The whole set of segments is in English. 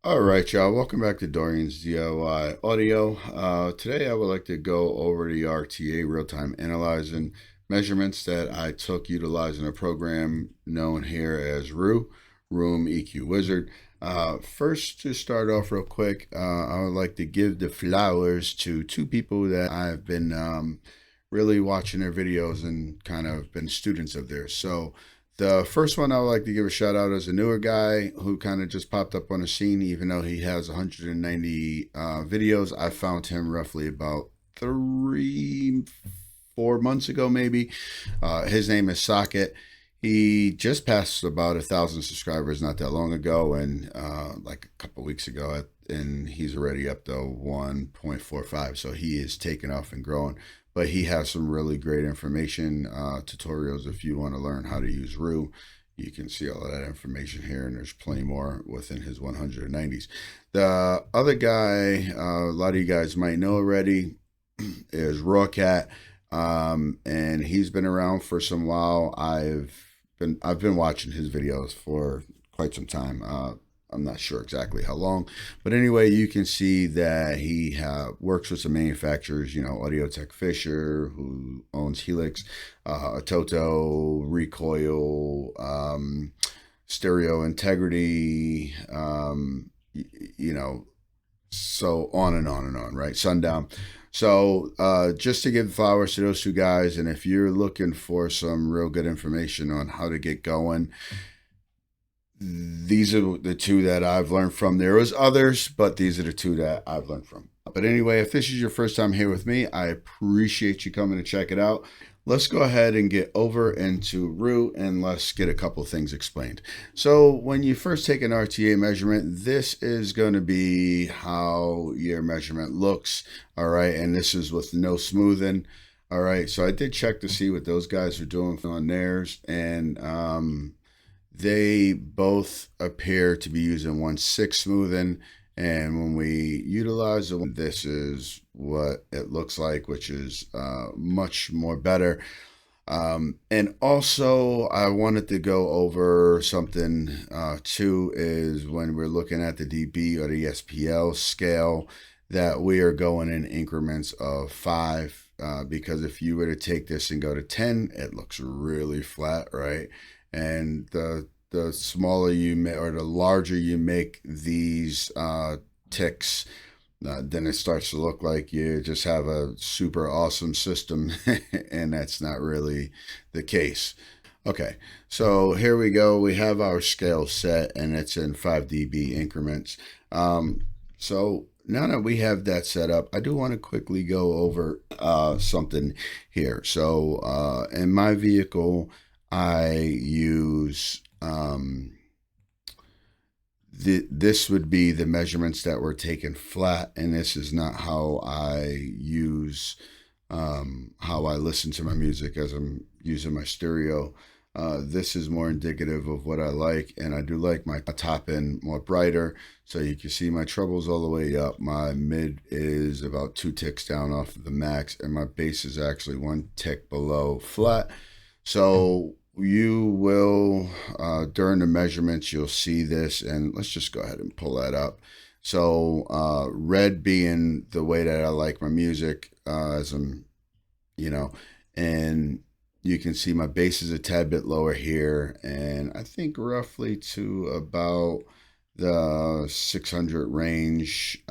All right, y'all. Welcome back to Dorian's DIY Audio. Today, I would like to go over the RTA real-time analyzing measurements that I took utilizing a program known here as REW, Room EQ Wizard. First, to start off real quick, I would like to give the flowers to two people that I've been really watching their videos and kind of been students of theirs. So, the first one I would like to give a shout out is a newer guy who kind of just popped up on the scene, even though he has 190 videos. I found him roughly about 4 months ago, maybe. His name is Socket. He just passed about 1,000 subscribers not that long ago, and like a couple weeks ago, and he's already up to 1.45. So he is taking off and growing. But he has some really great information, tutorials if you want to learn how to use REW. You can see all of that information here, and there's plenty more within his 190s. The other guy, a lot of you guys might know already, is Rawcat, and he's been around for some while. I've been watching his videos for quite some time. I'm not sure exactly how long, but anyway, you can see that he works with some manufacturers, Audio Tech Fisher, who owns Helix, Toto, Recoil, Stereo Integrity, so on and on and on, right? Sundown. So just to give flowers to those two guys, and if you're looking for some real good information on how to get going, these are the two that I've learned from. There was others, but these are the two that I've learned from. But anyway, if this is your first time here with me, I appreciate you coming to check it out. Let's go ahead and get over into REW and let's get a couple things explained. So when you first take an RTA measurement, this is going to be how your measurement looks. All right. And this is with no smoothing. All right. So I did check to see what those guys are doing on theirs. And, they both appear to be using 1/6 smoothing, and when we utilize the one, this is what it looks like, which is much more better. And also, I wanted to go over something too, is when we're looking at the dB or the SPL scale, that we are going in increments of 5, because if you were to take this and go to 10, it looks really flat, right? And the smaller you make, or the larger you make these ticks, then it starts to look like you just have a super awesome system, and that's not really the case. Okay, so here we go. We have our scale set, and it's in 5 dB increments. So now that we have that set up, I do want to quickly go over something here. So in my vehicle, I use this would be the measurements that were taken flat, and this is not how I use how I listen to my music as I'm using my stereo. This is more indicative of what I like, and I do like my top end more brighter, so you can see my trebles all the way up. My mid is about 2 ticks down off of the max, and my bass is actually 1 tick below flat. So you will, during the measurements, you'll see this, and let's just go ahead and pull that up. So red being the way that I like my music, as I'm, and you can see my bass is a tad bit lower here, and I think roughly to about the 600 range.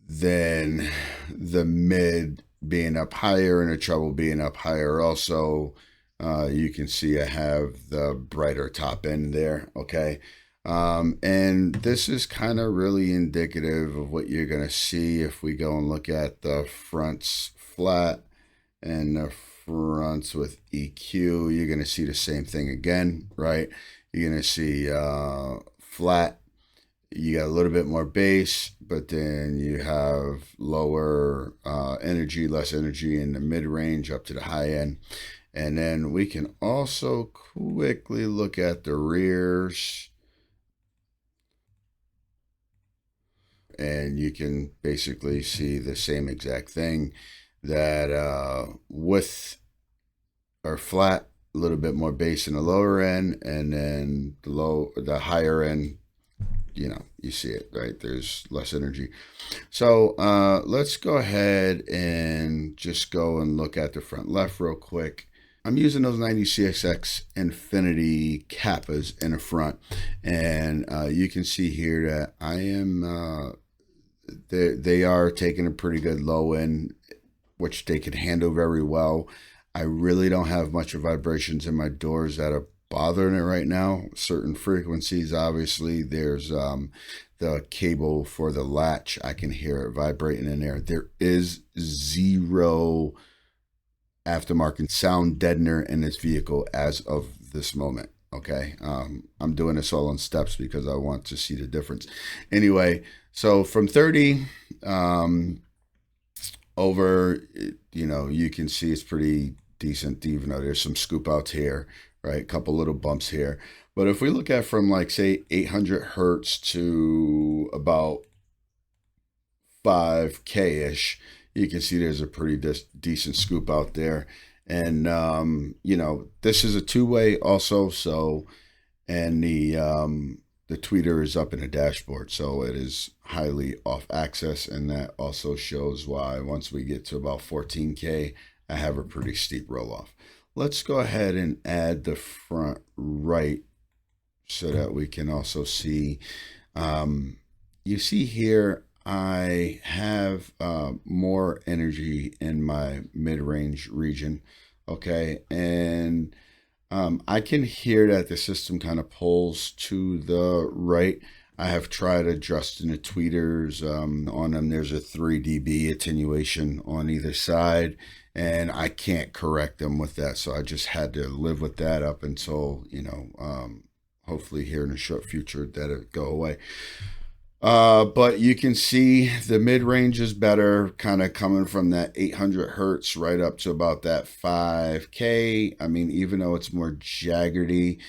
Then the mid being up higher and the treble being up higher also. You can see I have the brighter top end there, okay? And this is kind of really indicative of what you're going to see if we go and look at the fronts flat and the fronts with EQ. You're going to see the same thing again, right? You're going to see flat. You got a little bit more bass, but then you have lower energy, less energy in the mid-range up to the high end. And then we can also quickly look at the rears. And you can basically see the same exact thing, that with or flat a little bit more bass in the lower end, and then the higher end, you know, you see it, right? There's less energy. So let's go ahead and just go and look at the front left real quick. I'm using those 90 CXX Infinity Kappas in the front, and you can see here that I am they are taking a pretty good low end, which they can handle very well. I really don't have much of vibrations in my doors that are bothering it right now. Certain frequencies, obviously, there's the cable for the latch. I can hear it vibrating in there. There is zero aftermarket sound deadener in this vehicle as of this moment. Okay, I'm doing this all in steps because I want to see the difference. Anyway, so from 30 over, you know, you can see it's pretty decent, even though there's some scoop outs here, right? A couple little bumps here. But if we look at from like, say, 800 hertz to about 5K-ish, you can see there's a pretty decent scoop out there. And, you know, this is a two-way also, so, and the tweeter is up in the dashboard, so it is highly off axis, and that also shows why once we get to about 14K, I have a pretty steep roll off. Let's go ahead and add the front right so that we can also see. You see here, I have more energy in my mid-range region, okay, and I can hear that the system kind of pulls to the right. I have tried adjusting the tweeters on them. There's a 3 dB attenuation on either side, and I can't correct them with that, so I just had to live with that up until, you know, hopefully here in the short future that it go away. But you can see the mid-range is better, kind of coming from that 800 hertz right up to about that 5K. I mean, even though it's more jaggedy,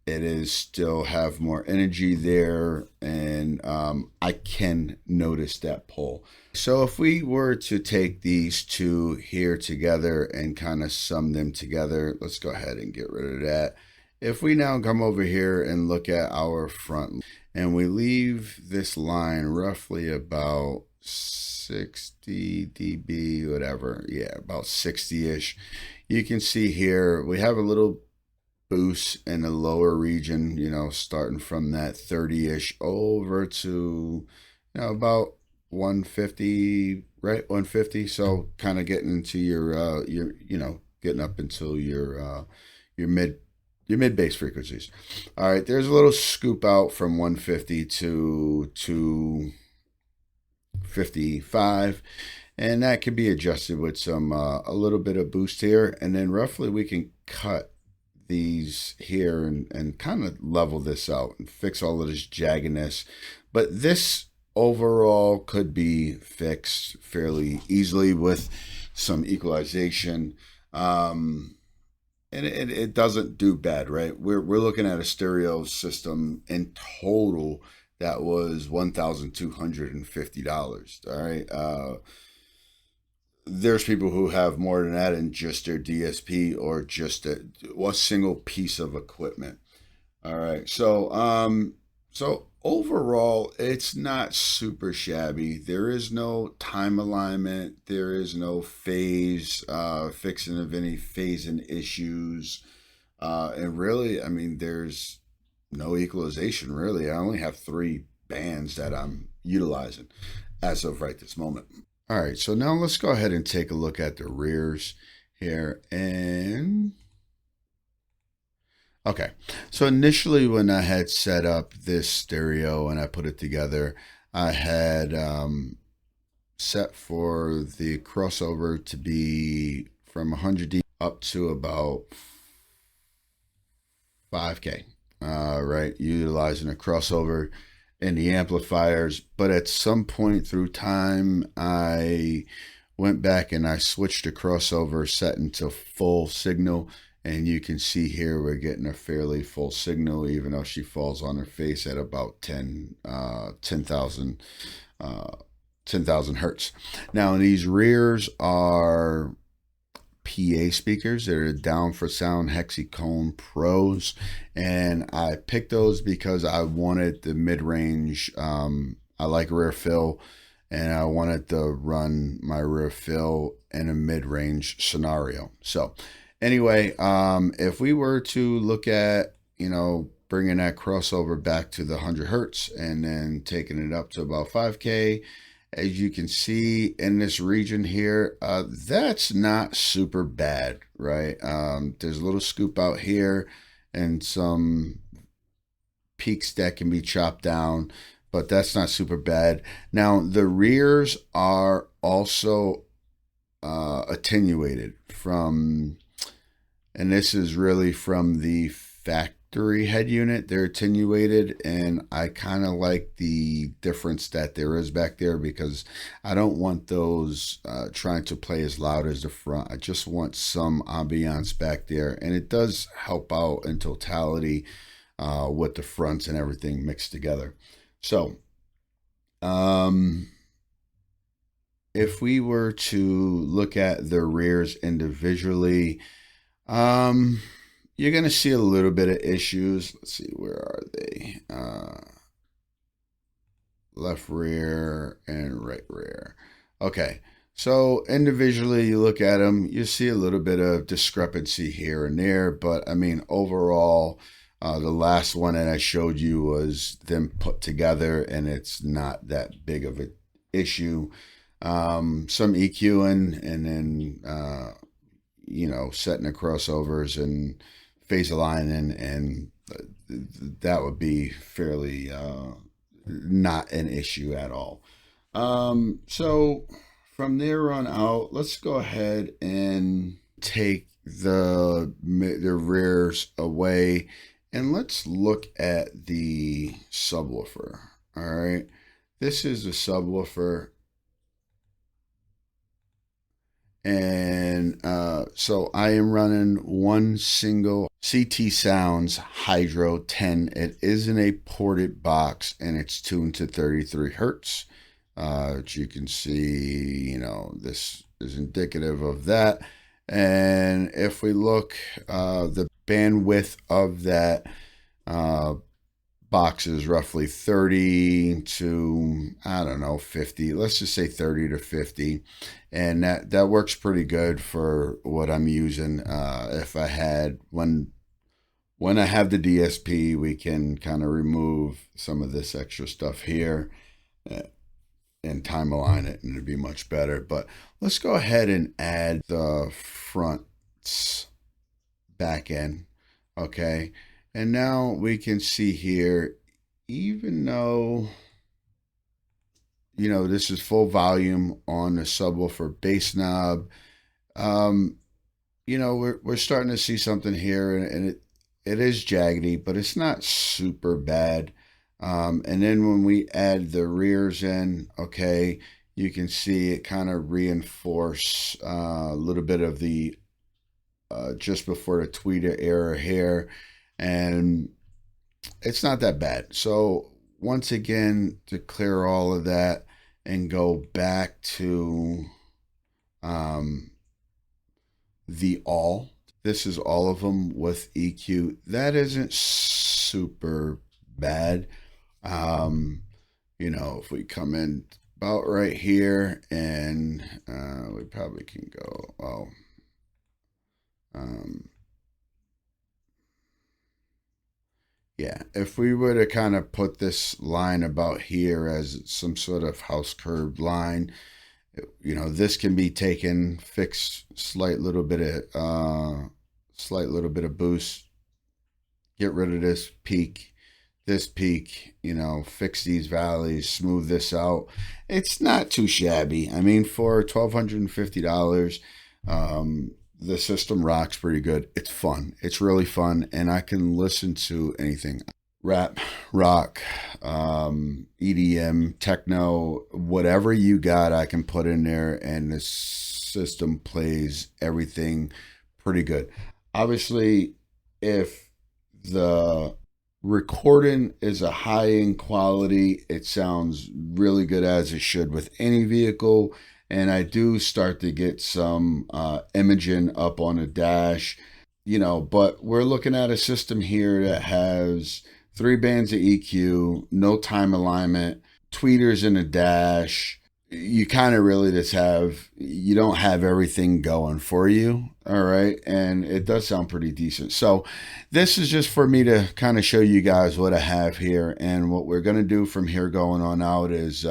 it is still have more energy there, and I can notice that pull. So if we were to take these two here together and kind of sum them together, let's go ahead and get rid of that. If we now come over here and look at our front, and we leave this line roughly about 60 dB, whatever, yeah, about 60-ish. You can see here we have a little boost in the lower region, you know, starting from that 30-ish over to, you know, about 150, right? 150. So kind of getting into your you know, getting up until your mid bass frequencies. All right, there's a little scoop out from 150 to 255, and that can be adjusted with some a little bit of boost here, and then roughly we can cut these here and kind of level this out and fix all of this jaggedness. But this overall could be fixed fairly easily with some equalization. And it doesn't do bad, right? We're looking at a stereo system in total that was $1,250. All right. There's people who have more than that in just their DSP or just a single piece of equipment. All right. So so overall, it's not super shabby. There is no time alignment. There is no phase fixing of any phasing issues. And really, I mean, there's no equalization, really. I only have 3 bands that I'm utilizing as of right this moment. All right, so now let's go ahead and take a look at the rears here. And okay, so initially when I had set up this stereo and I put it together, I had set for the crossover to be from 100 dB up to about 5K, right? Utilizing a crossover in the amplifiers. But at some point through time, I went back and I switched the crossover setting to full signal. And you can see here we're getting a fairly full signal, even though she falls on her face at about 10,000 hertz. Now, these rears are PA speakers. They're Down4Sound Hexicone Pros, and I picked those because I wanted the mid-range. I like rear fill, and I wanted to run my rear fill in a mid-range scenario. So anyway, if we were to look at, bringing that crossover back to the 100 hertz and then taking it up to about 5K, as you can see in this region here, that's not super bad, right? There's a little scoop out here and some peaks that can be chopped down, but that's not super bad. Now, the rears are also attenuated from, and this is really from the factory head unit. They're attenuated, and I kind of like the difference that there is back there, because I don't want those trying to play as loud as the front. I just want some ambiance back there, and it does help out in totality with the fronts and everything mixed together. So if we were to look at the rears individually, you're going to see a little bit of issues. Let's see, where are they? Left rear and right rear. Okay, so individually you look at them, you see a little bit of discrepancy here and there, but I mean, overall, the last one that I showed you was them put together, and it's not that big of an issue. Some EQing, and then setting the crossovers and phase aligning, and that would be fairly not an issue at all. So from there on out, let's go ahead and take the rears away, and let's look at the subwoofer. All right, this is the subwoofer. And so I am running one single CT Sounds Hydro 10. It is in a ported box, and it's tuned to 33 hertz. As you can see, this is indicative of that. And if we look, the bandwidth of that box is roughly 30 to, I don't know, 50. Let's just say 30 to 50. And that works pretty good for what I'm using. If I had, when I have the DSP, we can kind of remove some of this extra stuff here and time align it, and it'd be much better. But let's go ahead and add the fronts back in. Okay. And now we can see here, even though, this is full volume on the subwoofer bass knob, we're starting to see something here, and it is jaggedy, but it's not super bad. And then when we add the rears in, okay, you can see it kind of reinforce a little bit of the just before the tweeter error here. And it's not that bad. So once again, to clear all of that and go back to the all, this is all of them with EQ. That isn't super bad. If we come in about right here, and we probably can go, yeah, if we were to kind of put this line about here as some sort of house curved line, this can be taken, fixed, slight little bit of boost, get rid of this peak, fix these valleys, smooth this out. It's not too shabby. I mean, for $1,250, the system rocks pretty good. It's fun. It's really fun, and I can listen to anything. Rap, rock, EDM, techno, whatever you got, I can put in there, and the system plays everything pretty good. Obviously, if the recording is a high-end quality, it sounds really good, as it should with any vehicle. and I do start to get some imaging up on the dash, you know, but we're looking at a system here that has 3 bands of EQ, no time alignment, tweeters in the dash. You kind of really just have, you don't have everything going for you. All right. And it does sound pretty decent. So this is just for me to kind of show you guys what I have here. And what we're going to do from here going on out is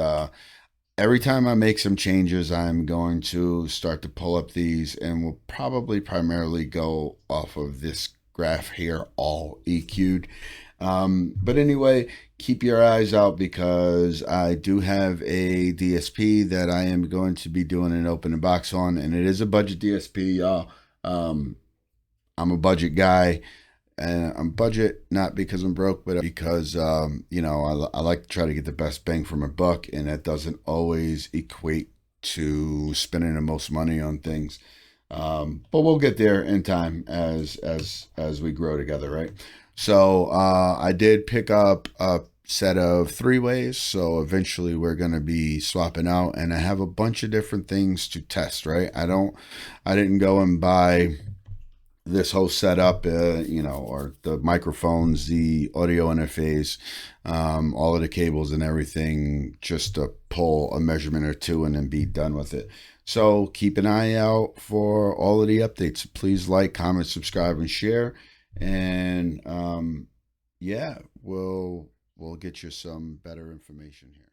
every time I make some changes, I'm going to start to pull up these, and we'll probably primarily go off of this graph here, all EQ'd. But anyway, keep your eyes out, because I do have a DSP that I am going to be doing an open box on, and it is a budget DSP, y'all. I'm a budget guy, and I'm budget not because I'm broke, but because you know, I like to try to get the best bang for my buck, and that doesn't always equate to spending the most money on things. But we'll get there in time as we grow together, right? So I did pick up a set of 3-ways, so eventually we're going to be swapping out, and I have a bunch of different things to test, right? I didn't go and buy this whole setup, you know, or the microphones, the audio interface, all of the cables and everything, just to pull a measurement or two and then be done with it. So keep an eye out for all of the updates. Please like, comment, subscribe, and share. And yeah, we'll get you some better information here.